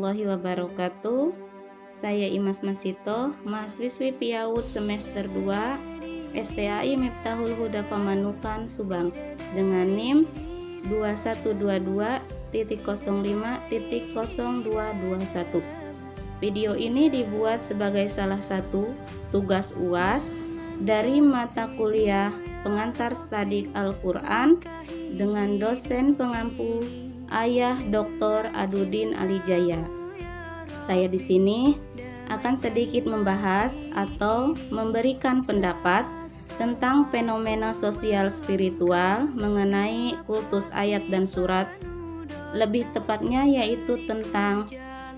warahmatullahi wabarakatuh. Saya Imas Masito, mahasiswi PIAUD semester 2 STAI Miftahul Huda Pamanukan Subang dengan NIM 2122.05.0221. Video ini dibuat sebagai salah satu tugas UAS dari mata kuliah pengantar studi Al-Quran dengan dosen pengampu Ayah Dr. Adudin Alijaya. Saya di sini akan sedikit membahas atau memberikan pendapat tentang fenomena sosial spiritual mengenai kultus ayat dan surat. Lebih tepatnya yaitu tentang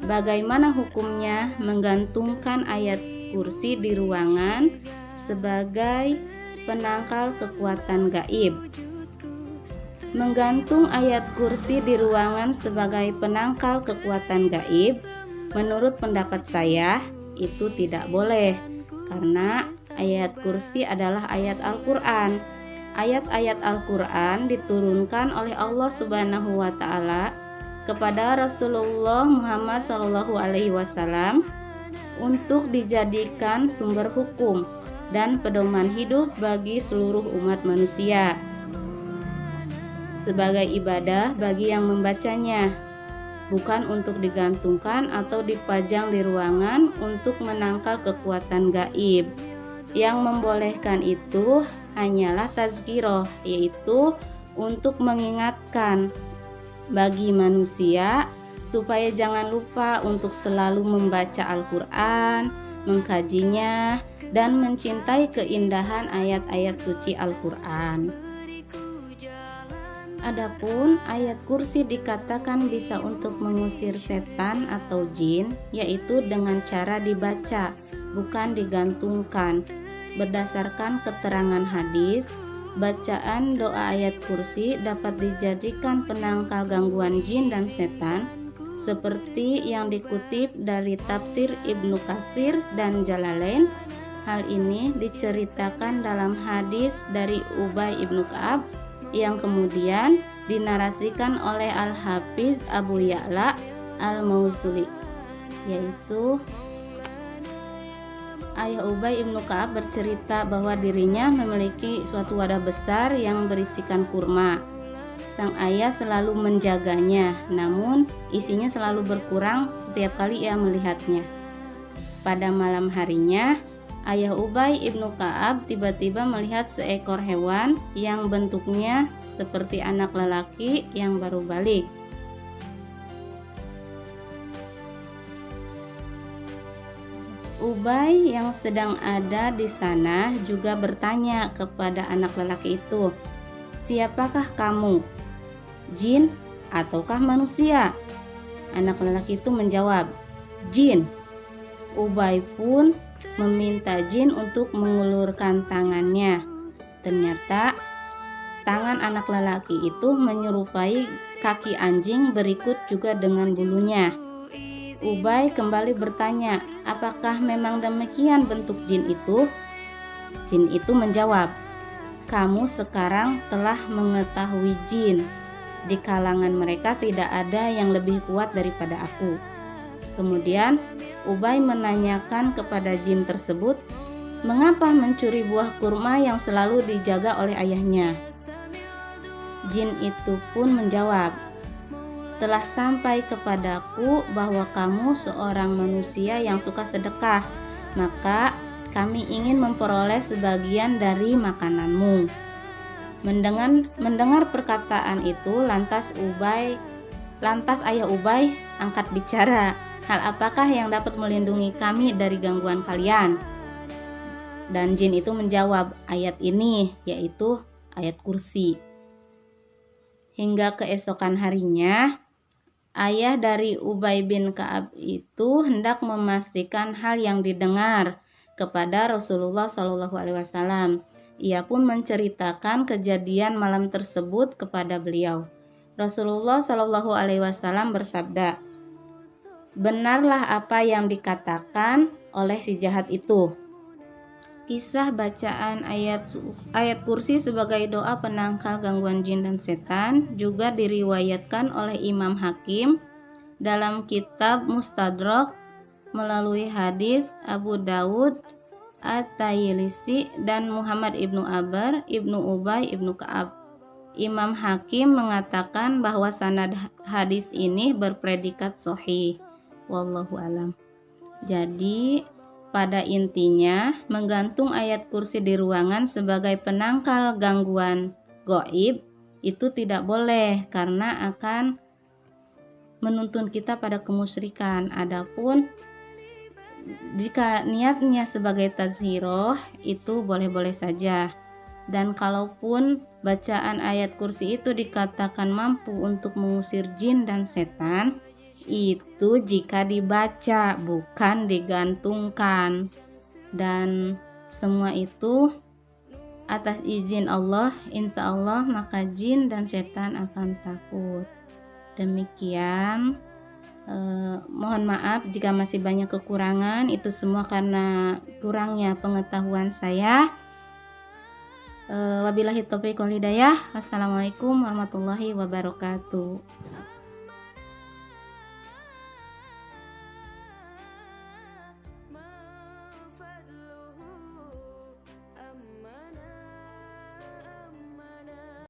bagaimana hukumnya menggantungkan ayat kursi di ruangan sebagai penangkal kekuatan gaib. Menggantung ayat kursi di ruangan sebagai penangkal kekuatan gaib, menurut pendapat saya itu tidak boleh, karena ayat kursi adalah ayat Al-Quran. Ayat-ayat Al-Quran diturunkan oleh Allah Subhanahu wa Ta'ala kepada Rasulullah Muhammad SAW untuk dijadikan sumber hukum dan pedoman hidup bagi seluruh umat manusia, sebagai ibadah bagi yang membacanya, bukan untuk digantungkan atau dipajang di ruangan untuk menangkal kekuatan gaib. Yang membolehkan itu hanyalah tazkiroh, yaitu untuk mengingatkan bagi manusia supaya jangan lupa untuk selalu membaca Al-Quran, mengkajinya, dan mencintai keindahan ayat-ayat suci Al-Quran. Adapun ayat kursi dikatakan bisa untuk mengusir setan atau jin, yaitu dengan cara dibaca, bukan digantungkan. Berdasarkan keterangan hadis, bacaan doa ayat kursi dapat dijadikan penangkal gangguan jin dan setan, seperti yang dikutip dari tafsir Ibnu Katsir dan Jalalain. Hal ini diceritakan dalam hadis dari Ubay ibnu Ka'ab yang kemudian dinarasikan oleh Al-Hafiz Abu Ya'la Al-Mausuli, yaitu ayah Ubay ibnu Ka'ab bercerita bahwa dirinya memiliki suatu wadah besar yang berisikan kurma. Sang ayah selalu menjaganya, namun isinya selalu berkurang setiap kali ia melihatnya. Pada malam harinya, ayah Ubay ibnu Ka'ab tiba-tiba melihat seekor hewan yang bentuknya seperti anak lelaki yang baru balik. Ubay yang sedang ada di sana juga bertanya kepada anak lelaki itu, "Siapakah kamu? Jin ataukah manusia?" Anak lelaki itu menjawab, "Jin." Ubay pun meminta jin untuk mengulurkan tangannya. Ternyata tangan anak lelaki itu menyerupai kaki anjing, berikut juga dengan bulunya. Ubay kembali bertanya, "Apakah memang demikian bentuk jin itu?" Jin itu menjawab, "Kamu sekarang telah mengetahui jin. Di kalangan mereka tidak ada yang lebih kuat daripada aku." Kemudian Ubay menanyakan kepada jin tersebut, mengapa mencuri buah kurma yang selalu dijaga oleh ayahnya. Jin itu pun menjawab, "Telah sampai kepadaku bahwa kamu seorang manusia yang suka sedekah, maka kami ingin memperoleh sebagian dari makananmu." Mendengar perkataan itu, lantas ayah Ubay angkat bicara, "Hal apakah yang dapat melindungi kami dari gangguan kalian?" Dan jin itu menjawab, "Ayat ini, yaitu ayat kursi." Hingga keesokan harinya, ayah dari Ubay bin Ka'ab itu hendak memastikan hal yang didengar kepada Rasulullah SAW. Ia pun menceritakan kejadian malam tersebut kepada beliau. Rasulullah SAW bersabda, "Benarlah apa yang dikatakan oleh si jahat itu." Kisah bacaan ayat kursi sebagai doa penangkal gangguan jin dan setan juga diriwayatkan oleh Imam Hakim dalam kitab Mustadrak melalui hadis Abu Dawud, At-Tayilisi, dan Muhammad ibnu Abar, ibnu Ubay, ibnu Ka'ab. Imam Hakim mengatakan bahwa sanad hadis ini berpredikat sahih. Wallahu alam. Jadi pada intinya menggantung ayat kursi di ruangan sebagai penangkal gangguan gaib itu tidak boleh karena akan menuntun kita pada kemusyrikan. Adapun jika niatnya sebagai tazhiroh itu boleh-boleh saja. Dan kalaupun bacaan ayat kursi itu dikatakan mampu untuk mengusir jin dan setan, itu jika dibaca bukan digantungkan. Dan semua itu atas izin Allah, insya Allah maka jin dan setan akan takut. Demikian. Mohon maaf jika masih banyak kekurangan, itu semua karena kurangnya pengetahuan saya. Wabillahi taufiq wal hidayah. Wassalamualaikum warahmatullahi wabarakatuh.